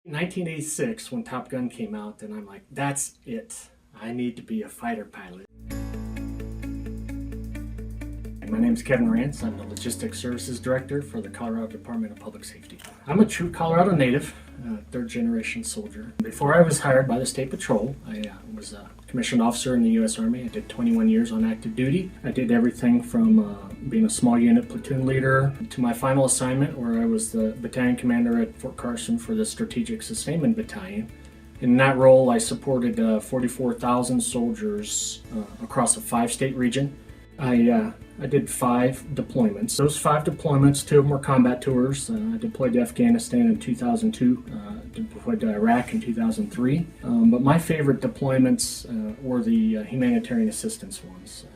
1986, when Top Gun came out, and I'm like, that's it. I need to be a fighter pilot. My name is Kevin Rants. I'm the Logistics Services Director for the Colorado Department of Public Safety. I'm a true Colorado native, third-generation soldier. Before I was hired by the State Patrol, I was a commissioned officer in the U.S. Army. I did 21 years on active duty. I did everything from being a small unit platoon leader to my final assignment, where I was the battalion commander at Fort Carson for the Strategic Sustainment Battalion. In that role, I supported 44,000 soldiers across a 5-state region. I did 5 deployments. Those 5 deployments, 2 of them were combat tours. I deployed to Afghanistan in 2002, deployed to Iraq in 2003. But my favorite deployments were the humanitarian assistance ones.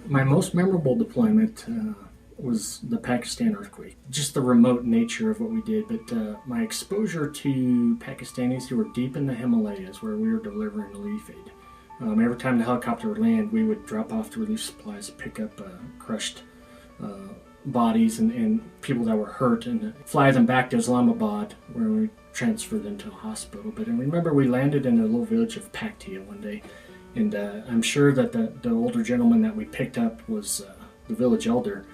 My most memorable deployment was the Pakistan earthquake. Just the remote nature of what we did, but my exposure to Pakistanis who were deep in the Himalayas, where we were delivering relief aid. Every time the helicopter would land, we would drop off the relief supplies, pick up crushed bodies and people that were hurt, and fly them back to Islamabad, where we transferred them to a hospital. But I remember we landed in a little village of Paktia one day, and I'm sure that the older gentleman that we picked up was the village elder.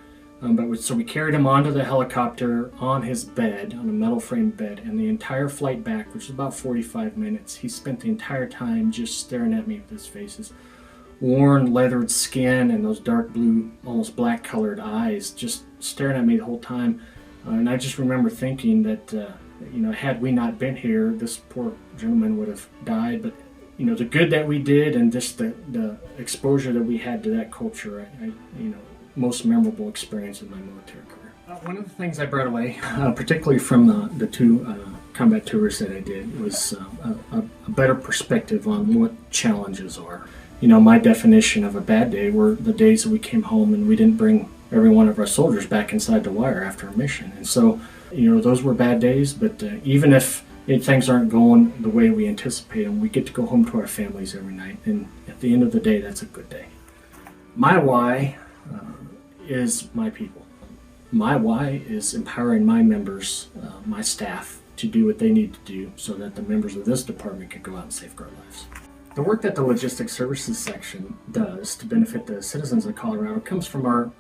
So we carried him onto the helicopter on his bed, on a metal frame bed, and the entire flight back, which was about 45 minutes, he spent the entire time just staring at me with his face, his worn, leathered skin and those dark blue, almost black colored eyes, just staring at me the whole time. And I just remember thinking that, had we not been here, this poor gentleman would have died. But, the good that we did and just the exposure that we had to that culture, most memorable experience of my military career. One of the things I brought away, particularly from the 2 combat tours that I did, was a better perspective on what challenges are. My definition of a bad day were the days that we came home and we didn't bring every one of our soldiers back inside the wire after a mission. And so, those were bad days, but even if things aren't going the way we anticipate them, we get to go home to our families every night. And at the end of the day, that's a good day. My why is my people. My why is empowering my members, my staff, to do what they need to do so that the members of this department can go out and safeguard lives. The work that the Logistics Services section does to benefit the citizens of Colorado comes from our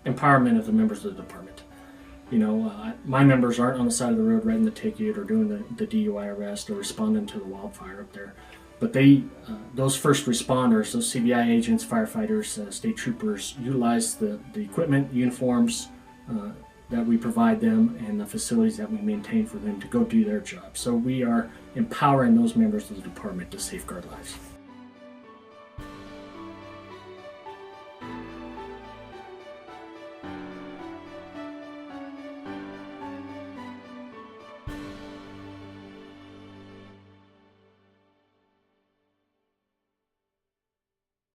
empowerment of the members of the department. My members aren't on the side of the road writing the ticket or doing the DUI arrest or responding to the wildfire up there. But those first responders, those CBI agents, firefighters, state troopers, utilize the equipment, uniforms that we provide them and the facilities that we maintain for them to go do their job. So we are empowering those members of the department to safeguard lives.